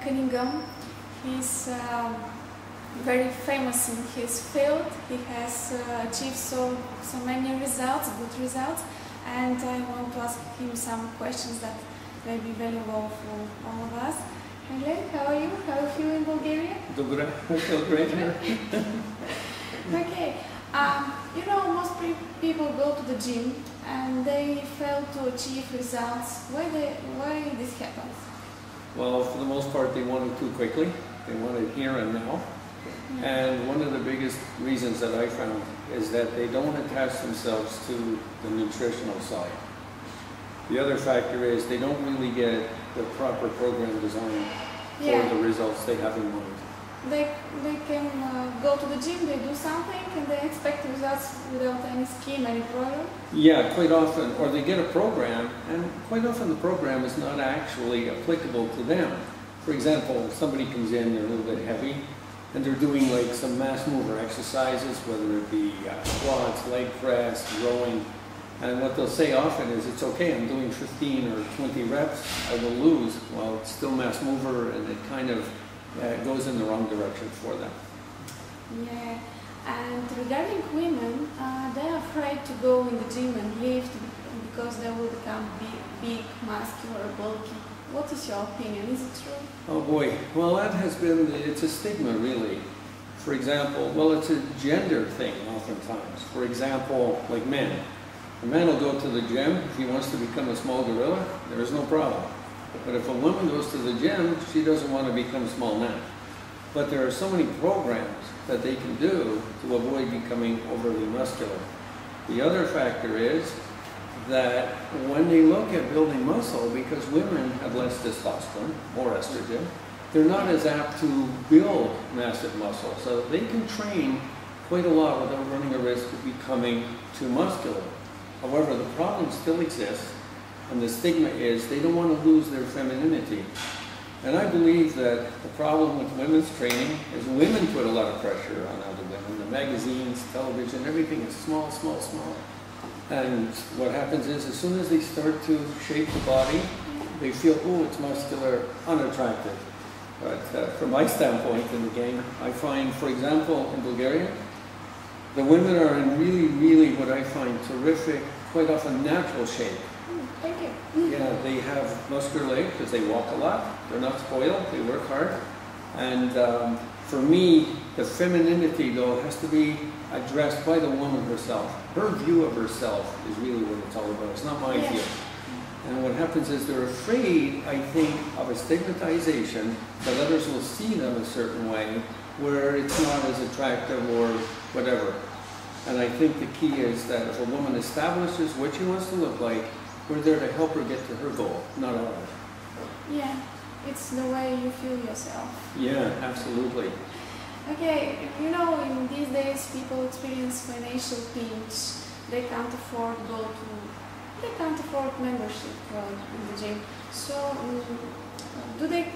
Cunningham. He's very famous in his field. He has achieved so many results, good results, and I want to ask him some questions that may be valuable for all of us. Hi Glen, how are you? How are you in Bulgaria? Добре, I feel great here. Okay, you know, most people go to the gym and they fail to achieve results. Why this happens? Well, for the most part, they want it too quickly. They want it here and now. And one of the biggest reasons that I found is that they don't attach themselves to the nutritional side. The other factor is they don't really get the proper program design for the results they have in mind. They can go to the gym, they do something, and they expect results without any scheme, any program? Yeah, quite often. Or they get a program, and quite often the program is not actually applicable to them. For example, somebody comes in, they're a little bit heavy, and they're doing like some mass mover exercises, whether it be squats, leg press, rowing. And what they'll say often is, it's okay, I'm doing 15 or 20 reps, I will lose. Well, it's still mass mover, and it kind of goes in the wrong direction for them. Yeah, and regarding women, they're afraid to go in the gym and lift because they will become big, muscular, bulky. What is your opinion? Is it true? Oh boy, well that has been, it's a stigma really. For example, well it's a gender thing oftentimes. For example, like men. A man will go to the gym if he wants to become a small gorilla, there is no problem. But if a woman goes to the gym, she doesn't want to become small now. But there are so many programs that they can do to avoid becoming overly muscular. The other factor is that when they look at building muscle, because women have less testosterone, more estrogen, they're not as apt to build massive muscle. So they can train quite a lot without running a risk of becoming too muscular. However, the problem still exists, and the stigma is they don't want to lose their femininity. And I believe that the problem with women's training is women put a lot of pressure on other women. The magazines, television, everything is small, small, small. And what happens is, as soon as they start to shape the body, they feel, oh, it's muscular, unattractive. But from my standpoint in the game, I find, for example, in Bulgaria, the women are in really, really what I find terrific, quite often natural shape. Thank you. Yeah, they have muscular legs because they walk a lot. They're not spoiled, they work hard. And for me, the femininity though has to be addressed by the woman herself. Her view of herself is really what it's all about. It's not my view. And what happens is they're afraid, I think, of a stigmatization that others will see them a certain way where it's not as attractive or whatever. And I think the key is that if a woman establishes what she wants to look like, we're there to help her get to her goal, not ours. Yeah, it's the way you feel yourself. Yeah, absolutely. Okay, you know, in these days people experience financial pinch. They can't afford membership in the gym. So, do they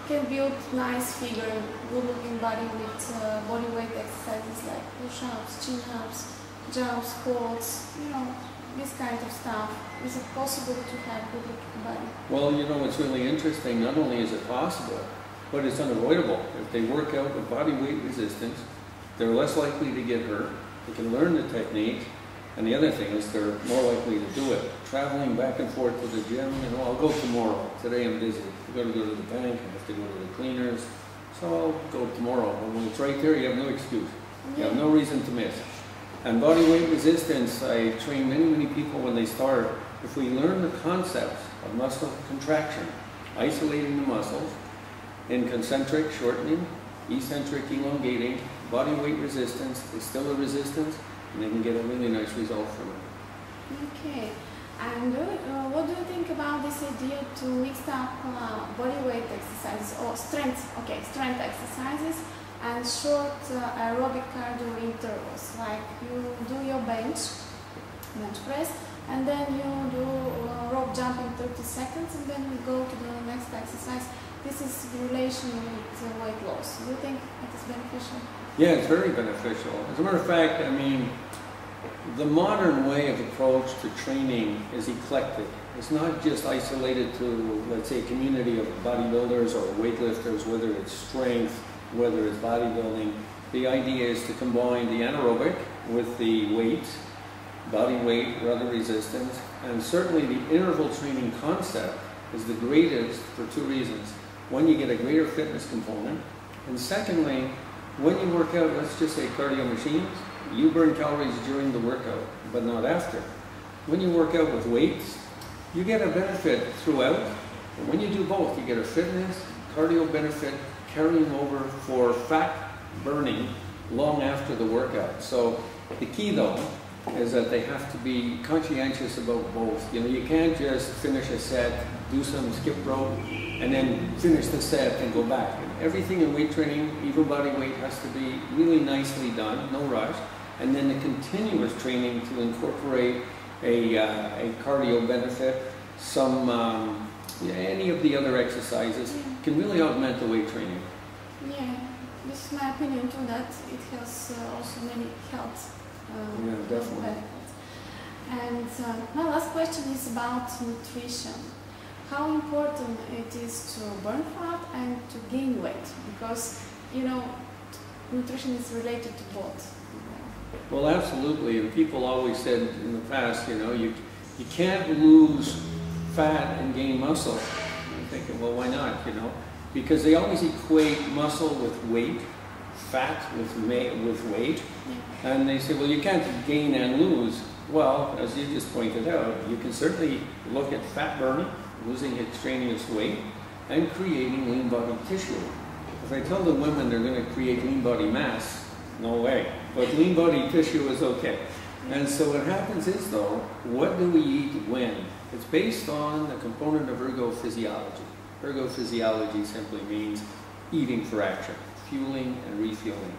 can build nice figure, good-looking body with body weight exercises like push-ups, chin-ups, jumps, squats, you know, this kind of stuff? Is it possible to have good-looking body? Well, you know, what's really interesting, not only is it possible, but it's unavoidable. If they work out with body weight resistance, they're less likely to get hurt, they can learn the technique, and the other thing is they're more likely to do it. Traveling back and forth to the gym, you know, I'll go tomorrow. Today I'm busy. I've got to go to the bank, I have to go to the cleaners, so I'll go tomorrow. But when it's right there, you have no excuse. You have no reason to miss. And body weight resistance, I train many, many people when they start. If we learn the concepts of muscle contraction, isolating the muscles, in concentric, shortening, eccentric, elongating, body weight resistance, is still a resistance, and they can get a really nice result from it. Okay, and what do you think about this idea to mix up body weight exercises or strength exercises and short aerobic cardio intervals? Like you do your bench press, and then you do rope jump in 30 seconds, and then you go to the next exercise. This is the relation with weight loss. Do you think it is beneficial? Yeah, it's very beneficial. As a matter of fact, I mean, the modern way of approach to training is eclectic. It's not just isolated to, let's say, a community of bodybuilders or weightlifters, whether it's strength, whether it's bodybuilding. The idea is to combine the anaerobic with the weight, body weight, rudder resistance, and certainly the interval training concept is the greatest for two reasons. One, you get a greater fitness component, and secondly, when you work out, let's just say cardio machines, you burn calories during the workout, but not after. When you work out with weights, you get a benefit throughout, and when you do both, you get a fitness, cardio benefit carrying over for fat burning long after the workout. So the key though is that they have to be conscientious about both. You know, you can't just finish a set, do some skip rope, and then finish the set and go back. And everything in weight training, even body weight, has to be really nicely done, no rush. And then the continuous training to incorporate a cardio benefit, some any of the other exercises can really augment the weight training. Yeah, this is my opinion too, that it has also many health definitely. benefits. And my last question is about nutrition. How important it is to burn fat and to gain weight? Because, you know, nutrition is related to both. Well, absolutely. And people always said in the past, you know, you can't lose fat and gain muscle. I'm thinking, well, why not, you know? Because they always equate muscle with weight, fat with weight. Yeah. And they say, well, you can't gain and lose. Well, as you just pointed out, you can certainly look at fat burning, losing extraneous weight, and creating lean body tissue. If I tell the women they're going to create lean body mass, no way. But lean body tissue is okay. And so what happens is, though, what do we eat when? It's based on the component of ergophysiology. Ergophysiology simply means eating for action, fueling and refueling.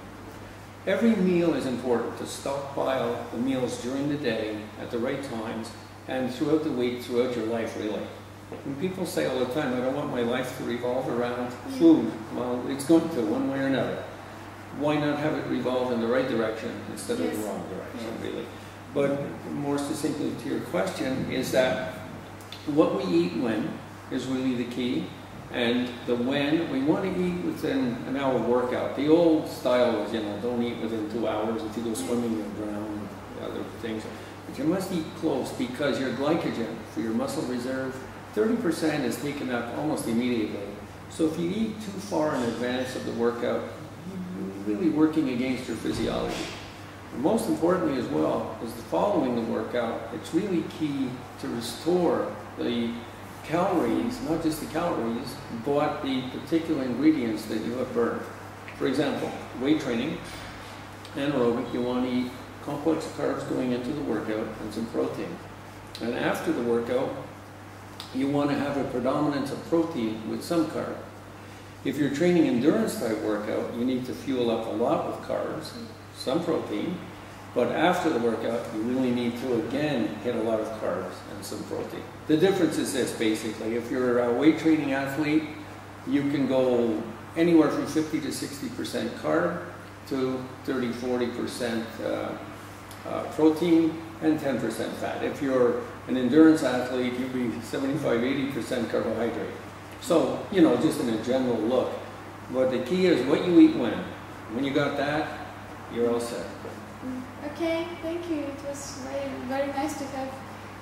Every meal is important to stockpile the meals during the day at the right times and throughout the week, throughout your life, really. When people say all the time, I don't want my life to revolve around food, well, it's going to, one way or another. Why not have it revolve in the right direction instead of the wrong direction, really? But more succinctly to your question is that what we eat when is really the key, and the when, we want to eat within an hour workout. The old style was, you know, don't eat within 2 hours. If you go swimming, you'll drown, and other things. But you must eat close, because your glycogen for your muscle reserve, 30% is taken up almost immediately. So if you eat too far in advance of the workout, you're really working against your physiology. And most importantly as well, is following the workout, it's really key to restore the calories, not just the calories, but the particular ingredients that you have burned. For example, weight training, anaerobic, you want to eat complex carbs going into the workout and some protein. And after the workout, you want to have a predominance of protein with some carb. If you're training endurance type workout, you need to fuel up a lot with carbs, some protein, but after the workout, you really need to again hit a lot of carbs and some protein. The difference is this, basically. If you're a weight training athlete, you can go anywhere from 50 to 60% carb to 30-40% protein and 10% fat. If you're an endurance athlete, you'd be 75-80% carbohydrate. So, you know, just in a general look. But the key is what you eat when. When you got that, you're all set. Okay, thank you. It was very nice to have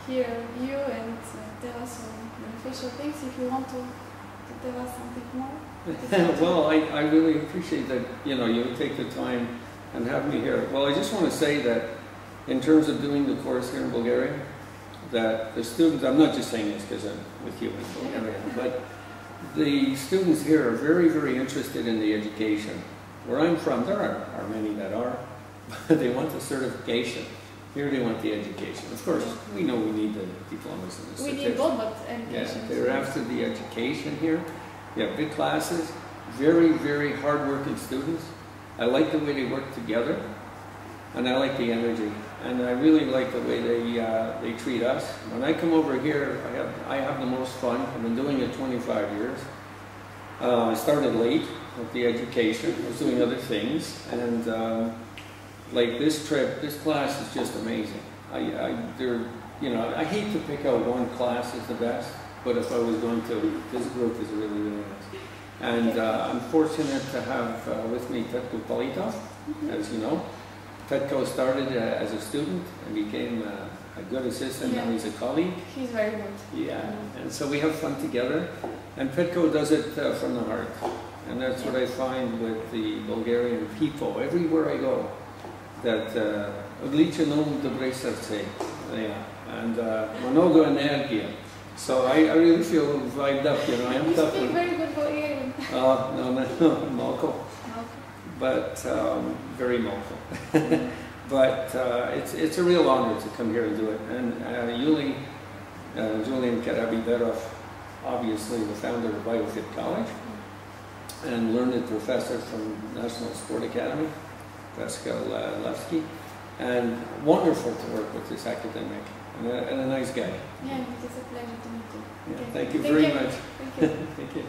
here you and tell us some beneficial things. If you want to tell us something more. Well, I really appreciate that, you know, you take the time and have me here. Well, I just want to say that in terms of doing the course here in Bulgaria, that the students, I'm not just saying this because I'm with you in Bulgaria, but the students here are very, very interested in the education. Where I'm from, there are many that are, but they want the certification. Here they want the education. Of course, we know we need the diplomas and the certificates. We need both, but education. Yeah, they're after the education here. We have big classes, very, very hard-working students. I like the way they work together, and I like the energy. And I really like the way they treat us. When I come over here, I have the most fun. I've been doing it 25 years. I started late with the education. I was doing other things. And like this trip, this class is just amazing. I hate to pick out one class as the best, but if I was going to, this group is really, really nice. And I'm fortunate to have with me Petko Politov, as you know. Petko started as a student and became a good assistant, now he's a colleague. He's very good. Yeah, and so we have fun together. And Petko does it from the heart. And that's what I find with the Bulgarian people, everywhere I go, that odlično dobre srce, and mnogo energija. So I really feel vibed up, you know. I am You tough. speak very good Bulgarian. No, Malko. But very Malko. But it's a real honor to come here and do it. And Julian Karabiberov, obviously the founder of BioFit College, and learned professor from National Sport Academy, Pascal Levsky, and wonderful to work with this academic, and a nice guy. Yeah, it is a pleasure to meet you. Yeah, Okay. thank you very much. Thank you. Thank you.